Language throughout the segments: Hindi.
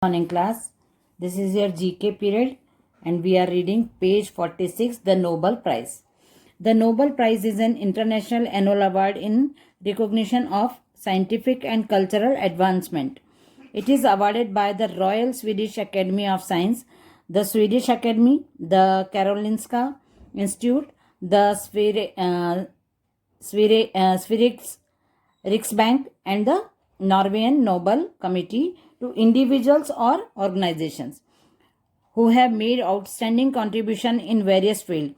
Morning class. This is your GK period and we are reading page 46, the Nobel Prize. The Nobel Prize is an international annual award in recognition of scientific and cultural advancement. It is awarded by the Royal Swedish Academy of Science, the Swedish Academy, the Karolinska Institute, the Sveriges Riksbank and the Norwegian Nobel Committee to individuals or organizations who have made outstanding contribution in various field.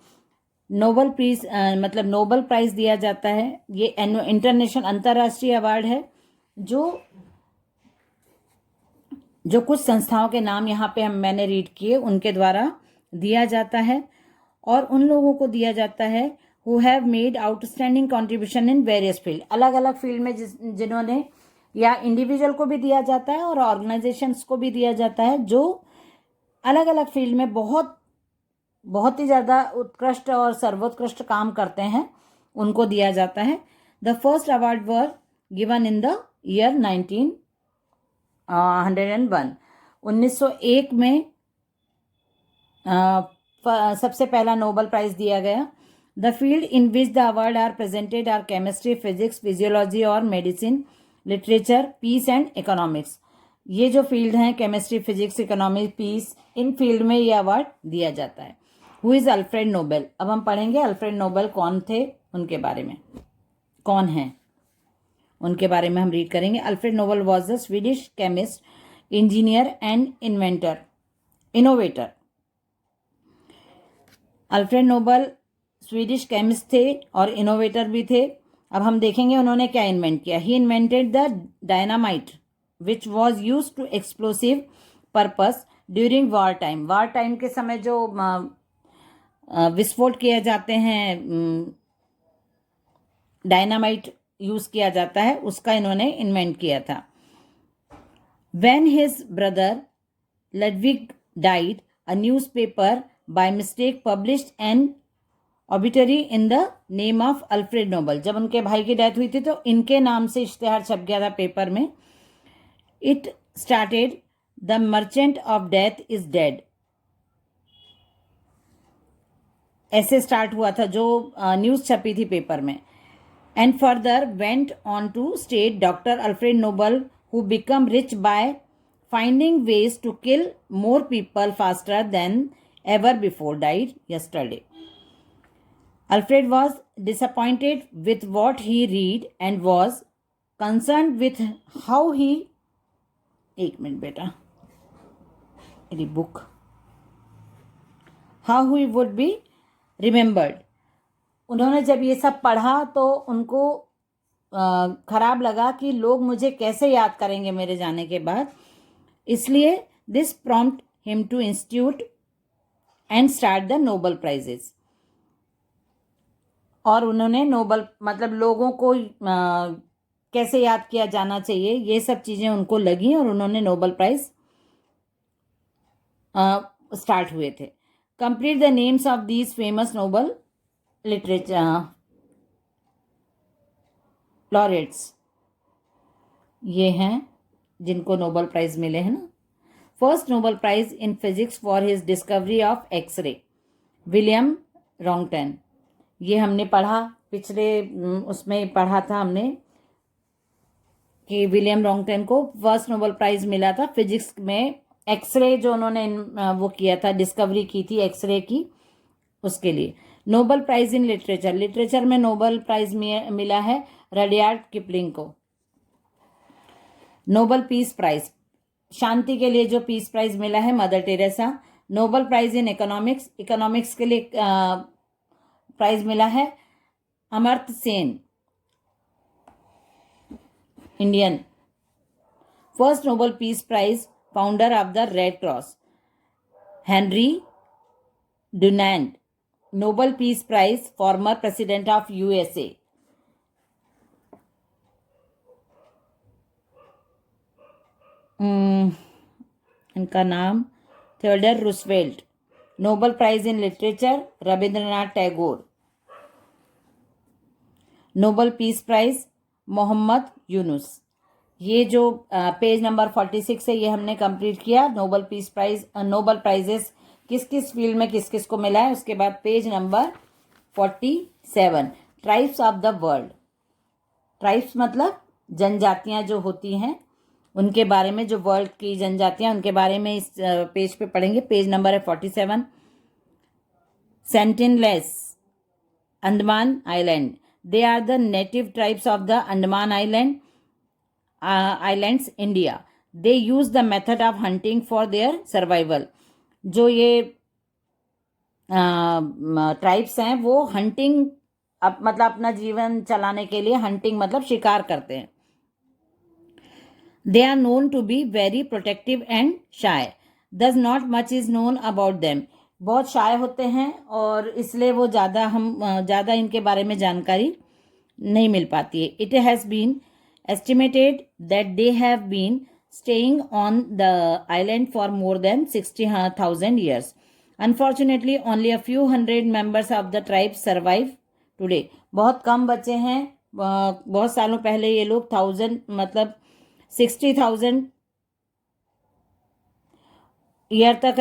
Nobel prize मतलब नोबल प्राइज दिया जाता है, ये इंटरनेशनल अंतर्राष्ट्रीय अवार्ड है जो कुछ संस्थाओं के नाम यहाँ पे मैंने रीड किए उनके द्वारा दिया जाता है और उन लोगों को दिया जाता है who have made outstanding contribution in various field, अलग अलग फील्ड में जिन्होंने, या इंडिविजुअल को भी दिया जाता है और ऑर्गेनाइजेशंस को भी दिया जाता है जो अलग अलग फील्ड में बहुत ही ज़्यादा उत्कृष्ट और सर्वोत्कृष्ट काम करते हैं, उनको दिया जाता है. The first award were given in the year 1901. 1901 में सबसे पहला नोबल प्राइज दिया गया. The field in which the award are presented are chemistry, physics, physiology और medicine, literature, peace and economics. ये जो फील्ड हैं केमिस्ट्री, फिजिक्स, इकोनॉमिक्स, पीस, इन फील्ड में ये अवार्ड दिया जाता है. Who is Alfred Nobel. अब हम पढ़ेंगे अल्फ्रेड नोबेल कौन थे, उनके बारे में, कौन हैं उनके बारे में हम रीड करेंगे. Alfred Nobel was a Swedish chemist, engineer and innovator. Alfred Nobel Swedish chemist थे और इनोवेटर भी थे. अब हम देखेंगे उन्होंने क्या इन्वेंट किया. He invented the dynamite which was use to explosive purpose during war time. War time के समय जो विस्फोट किए जाते हैं, डायनामाइट यूज किया जाता है, उसका इन्होंने इन्वेंट किया था. When his brother Ludwig died, a newspaper by mistake published an obituary in the name of Alfred Nobel. जब उनके भाई की डेथ हुई थी तो इनके नाम से इश्तेहार छप गया था पेपर में. It started the merchant of death is dead. ऐसे स्टार्ट हुआ था जो न्यूज़ छपी थी पेपर में. And further went on to state doctor Alfred Nobel who become rich by finding ways to kill more people faster than ever before died yesterday. Alfred was disappointed with what he read and was concerned with how he, एक मिनट बेटा, मेरी book, how he would be remembered. उन्होंने जब ये सब पढ़ा तो उनको खराब लगा कि लोग मुझे कैसे याद करेंगे मेरे जाने के बाद. इसलिए this prompt him to institute and start the Nobel Prizes. और उन्होंने नोबल मतलब लोगों को कैसे याद किया जाना चाहिए, ये सब चीज़ें उनको लगी और उन्होंने नोबल प्राइज स्टार्ट हुए थे. Complete the names of these famous Nobel literature laureates. ये हैं जिनको नोबल प्राइज मिले हैं ना. First Nobel prize in physics for his discovery of X ray, William Rontgen. ये हमने पढ़ा पिछले उसमें पढ़ा था हमने कि विलियम रॉन्गटन को फर्स्ट नोबेल प्राइज मिला था फिजिक्स में. एक्सरे जो उन्होंने वो किया था, डिस्कवरी की थी एक्सरे की, उसके लिए. Nobel prize in literature, literature में नोबेल प्राइज मिला है रडियार्ड किपलिंग को. नोबेल पीस प्राइज, शांति के लिए जो पीस प्राइज मिला है Mother Teresa. Nobel prize in economics, economics के लिए प्राइज मिला है Amartya Sen, Indian. First Nobel peace prize founder of the Red Cross, Henry Dunant. Nobel peace prize former president of USA. इनका नाम Theodore Roosevelt. Nobel prize in literature Rabindranath Tagore. Nobel peace prize Muhammad Yunus. ये जो पेज नंबर 46 है ये हमने कंप्लीट किया। Nobel peace prize, Nobel prizes किस किस फील्ड में किस किस को मिला है। उसके बाद page number 47, tribes of the world. Tribes मतलब जनजातियां जो होती हैं उनके बारे में, जो वर्ल्ड की जनजातियां उनके बारे में इस पेज पे पढ़ेंगे। पेज नंबर है 47। Sentinelese, Andaman island. They are the native tribes of the Andaman islands, India. They use the method of hunting for their survival. जो ये ट्राइब्स हैं वो हंटिंग मतलब अपना जीवन चलाने के लिए हंटिंग मतलब शिकार करते हैं। They are known to be very protective and shy, thus not much is known about them. बहुत शाय होते हैं और इसलिए वो ज़्यादा इनके बारे में जानकारी नहीं मिल पाती है। It has been estimated that they have been staying on the island for more than 60,000 years. Unfortunately, only a few hundred members of the tribe survive today. बहुत कम बचे हैं। बहुत सालों पहले ये लोग 60,000 ईयर तक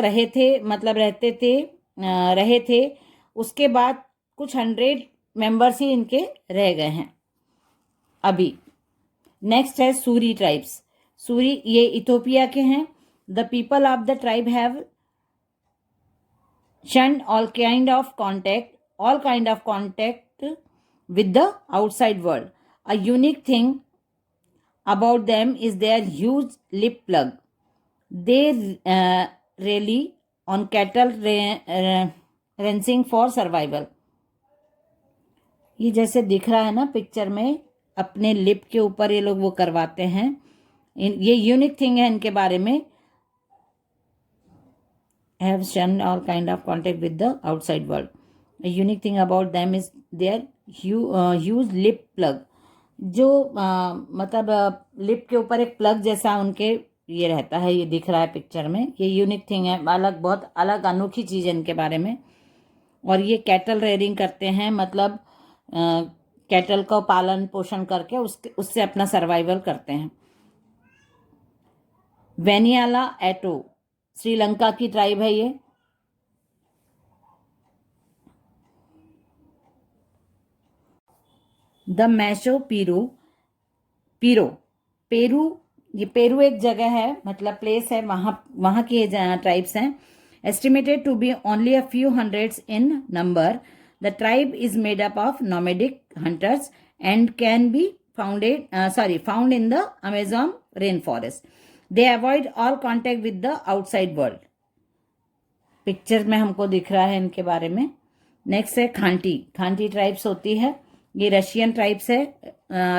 रहे थे। उसके बाद कुछ 100 मेंबर्स ही इनके रह गए हैं अभी। नेक्स्ट है सूरी ट्राइब्स। सूरी ये इथोपिया के हैं। The people of the tribe have shunned all kind of contact with the outside world. A unique thing about them is their huge lip plug. They rely on cattle raising for survival. ये जैसे दिख रहा है ना पिक्चर में, अपने लिप के ऊपर ये लोग वो करवाते हैं। ये यूनिक थिंग है इनके बारे में। Have shunned all kind of contact with the outside world. A unique thing about them is their huge lip plug। जो मतलब लिप के ऊपर एक प्लग जैसा उनके ये रहता है, ये दिख रहा है पिक्चर में। ये यूनिक थिंग है, बहुत अलग अनोखी चीज़ है इनके बारे में। और ये कैटल रेयरिंग करते हैं, मतलब कैटल का पालन पोषण करके उससे अपना सर्वाइवल करते हैं। वेनियाला एटो श्रीलंका की ट्राइब है ये। द मैशो पेरू, ये पेरू एक जगह है, मतलब प्लेस है, वहाँ की ट्राइब्स हैं। Estimated to be only a few hundreds in number. The tribe is made up of nomadic hunters and can be found in the Amazon rain forest. They avoid all contact with the outside world. Picture में हमको दिख रहा है इनके बारे में। नेक्स्ट है खांटी ट्राइब्स होती है। ये रशियन ट्राइब्स है,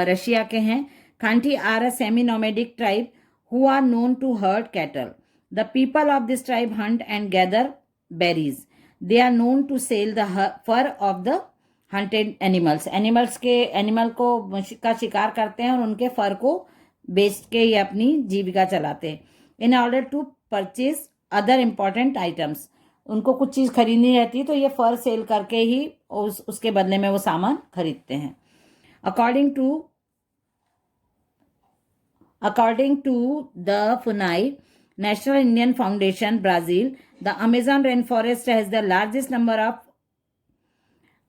रशिया के हैं। Khanty are a semi nomadic tribe who are known to herd cattle. The people of this tribe hunt and gather berries. They are known to sell the fur of the hunted animal का शिकार करते हैं और उनके फर को बेच के ये अपनी जीविका चलाते हैं। In order to purchase other important items, उनको कुछ चीज़ खरीदनी रहती है तो ये फर सेल करके ही उसके बदले में वो सामान खरीदते हैं। According to the Funai National Indian Foundation Brazil, the Amazon rain forest has the largest number of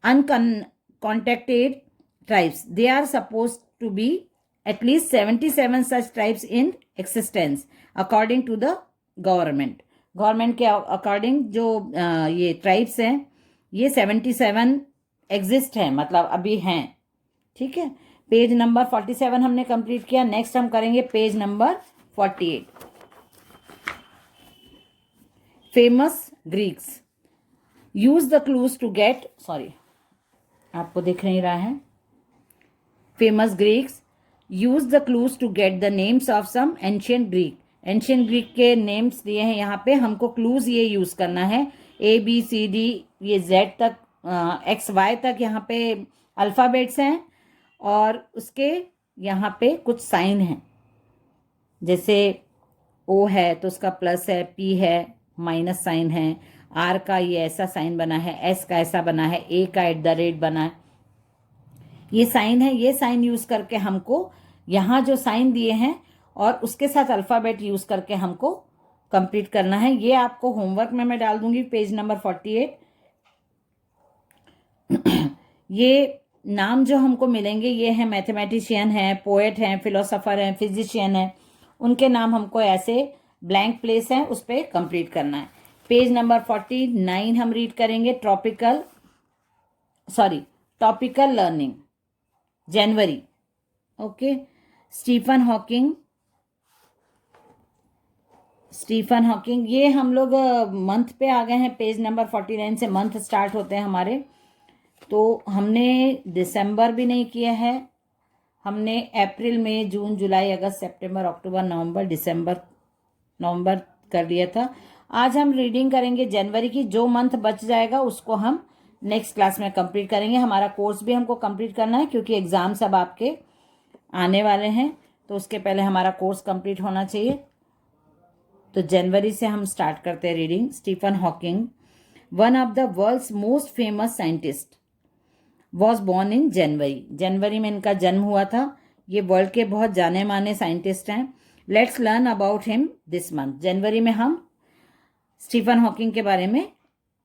uncontacted tribes. They are supposed to be at least 77 such tribes in existence according to the government. Government के अकॉर्डिंग जो ये ट्राइब्स हैं ये 77 एग्जिस्ट हैं, मतलब अभी हैं। ठीक है, पेज नंबर 47 हमने कंप्लीट किया। नेक्स्ट हम करेंगे page number 48। Famous Greeks use the clues to get, आपको दिख नहीं रहा है। Famous Greeks use the clues to get the names of some ancient Greek के नेम्स दिए हैं यहाँ पे। हमको क्लूज ये यूज करना है। ABCD ये Z तक XY तक यहाँ पे अल्फ़ाबेट्स हैं और उसके यहाँ पे कुछ साइन हैं। जैसे O है तो उसका प्लस है, P है माइनस साइन है, R का ये ऐसा साइन बना है, S का ऐसा बना है, A का @ बना है। ये साइन है, ये साइन यूज करके हमको यहाँ जो साइन दिए हैं और उसके साथ अल्फ़ाबेट यूज़ करके हमको कंप्लीट करना है। ये आपको होमवर्क में मैं डाल दूंगी पेज नंबर 48। ये नाम जो हमको मिलेंगे ये है मैथमेटिशियन है, पोएट हैं, फिलोसोफर हैं, फिजिशियन है, उनके नाम हमको ऐसे ब्लैंक प्लेस है उस पर कंप्लीट करना है। पेज नंबर 49 हम रीड करेंगे। टॉपिकल लर्निंग, जनवरी। ओके, स्टीफन हॉकिंग, ये हम लोग मंथ पे आ गए हैं। पेज नंबर 49 से मंथ स्टार्ट होते हैं हमारे। तो हमने दिसंबर भी नहीं किया है, हमने अप्रैल मई जून जुलाई अगस्त सितंबर अक्टूबर नवंबर कर लिया था। आज हम रीडिंग करेंगे जनवरी की। जो मंथ बच जाएगा उसको हम नेक्स्ट क्लास में कंप्लीट करेंगे। हमारा कोर्स भी हमको कंप्लीट करना है क्योंकि एग्जाम सब आपके आने वाले हैं, तो उसके पहले हमारा कोर्स कंप्लीट होना चाहिए। तो जनवरी से हम स्टार्ट करते हैं reading. Stephen Hawking, one of the world's most famous scientist, was born in January में इनका जन्म हुआ था। ये वर्ल्ड के बहुत जाने माने साइंटिस्ट हैं। Let's learn about him this month. जनवरी में हम स्टीफन हॉकिंग के बारे में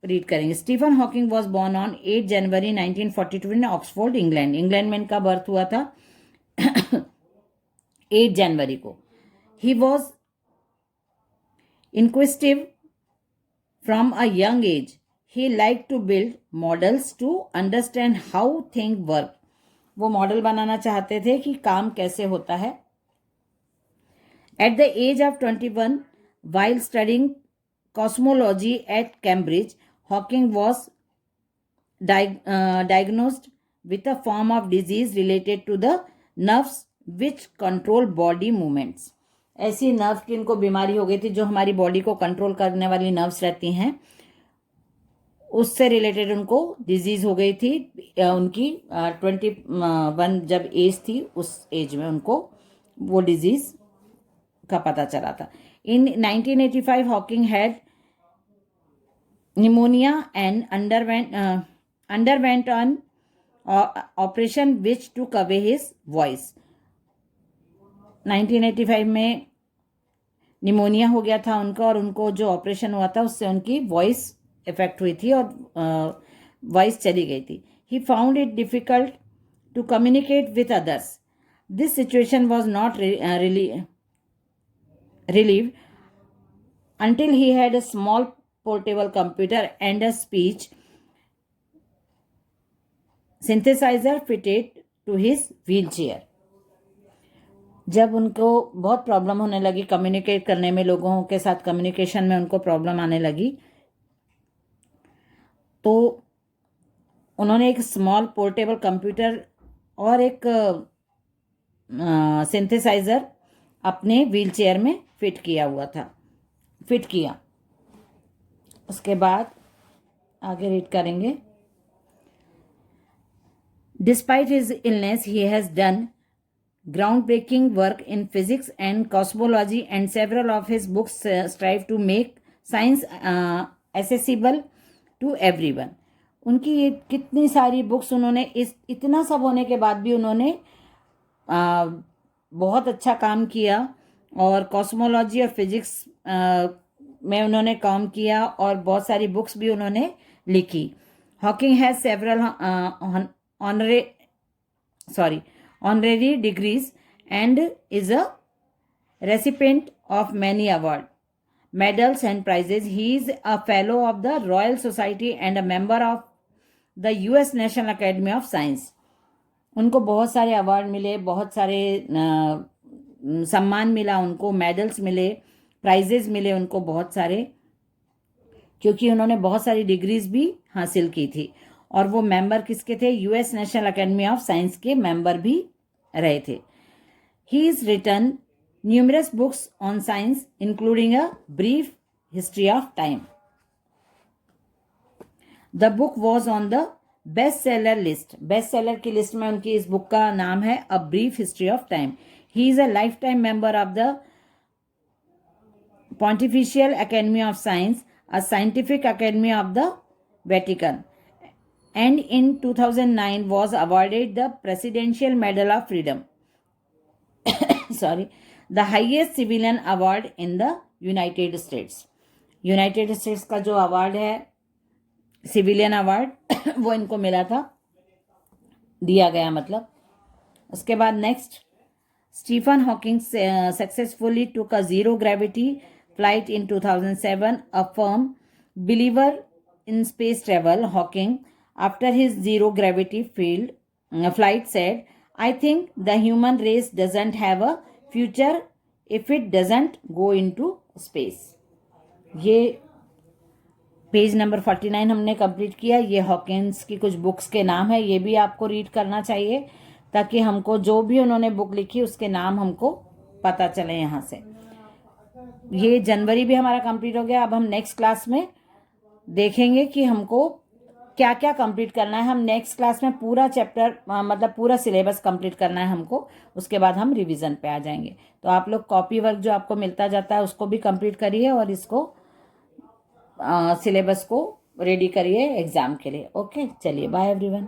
रीड करेंगे। Stephen Hawking was born on 8 January 1942 in Oxford, England में इनका बर्थ हुआ था 8 जनवरी को। He was inquisitive from a young age. He liked to build models to understand how things work. वो मॉडल बनाना चाहते थे कि काम कैसे होता है। At the age of 21, while studying cosmology at Cambridge, Hawking was diagnosed with a form of disease related to the nerves which control body movements. ऐसी नर्व की इनको बीमारी हो गई थी जो हमारी बॉडी को कंट्रोल करने वाली नर्व्स रहती हैं, उससे रिलेटेड उनको डिजीज हो गई थी। उनकी 21 जब एज थी, उस एज में उनको वो डिजीज का पता चला था। इन 1985 Hawking had pneumonia and underwent on operation which टूक अवे हिज वॉइस। 1985 में निमोनिया हो गया था उनका और उनको जो ऑपरेशन हुआ था उससे उनकी वॉइस इफेक्ट हुई थी और वॉइस चली गई थी। He found it difficult to communicate with others. This situation was not relieved until he had a small portable computer and a speech synthesizer fitted to his wheelchair. जब उनको बहुत प्रॉब्लम होने लगी कम्युनिकेट करने में, लोगों के साथ कम्युनिकेशन में उनको प्रॉब्लम आने लगी, तो उन्होंने एक स्मॉल पोर्टेबल कंप्यूटर और एक सिंथेसाइजर अपने व्हीलचेयर में फिट किया। उसके बाद आगे रीड करेंगे। Despite his illness he has done groundbreaking work in physics and cosmology, and several of his books strive to make science accessible to everyone. उनकी ये कितनी सारी बुक्स, उन्होंने इतना सब होने के बाद भी उन्होंने बहुत अच्छा काम किया और कॉस्मोलॉजी और फिजिक्स में उन्होंने काम किया और बहुत सारी बुक्स भी उन्होंने लिखी। Hawking has several honorary degrees and is a recipient of many awards, medals and prizes. He is a fellow of the Royal Society and a member of the US National Academy of Science. उनको बहुत सारे अवार्ड मिले, बहुत सारे सम्मान मिला उनको, मेडल्स मिले, प्राइजेस मिले उनको बहुत सारे, क्योंकि उन्होंने बहुत सारी डिग्रीज भी हासिल की थी। और वो मेंबर किसके थे? US national academy of science के मेंबर भी रहे थे। He has written numerous books on science, including a brief history of time. The book was on the bestseller list. bestseller की लिस्ट में उनकी इस बुक का नाम है A Brief History of Time. He is a lifetime member of the Pontifical Academy of Science, a scientific academy of the Vatican, and in 2009 was awarded the Presidential Medal of Freedom. sorry, the highest civilian award in the United States. United states का जो अवार्ड है सिविलियन अवार्ड वो इनको मिला था, दिया गया मतलब. उसके बाद next, Stephen Hawking successfully took a zero gravity flight in 2007. A firm believer in space travel, Hawking after his zero gravity field flight said, I think the human race doesn't have a future if it doesn't go into space. ये पेज नंबर 49 हमने कंप्लीट किया. ये हॉकिंस की कुछ बुक्स के नाम है, ये भी आपको रीड करना चाहिए ताकि हमको जो भी उन्होंने बुक लिखी उसके नाम हमको पता चले यहाँ से. ये जनवरी भी हमारा कंप्लीट हो गया. अब हम नेक्स्ट क्लास में देखेंगे कि हमको क्या क्या कंप्लीट करना है. हम नेक्स्ट क्लास में पूरा चैप्टर मतलब पूरा सिलेबस कंप्लीट करना है हमको. उसके बाद हम रिवीजन पे आ जाएंगे. तो आप लोग कॉपी वर्क जो आपको मिलता जाता है उसको भी कंप्लीट करिए और इसको सिलेबस को रेडी करिए एग्जाम के लिए. ओके, चलिए बाय एवरीवन.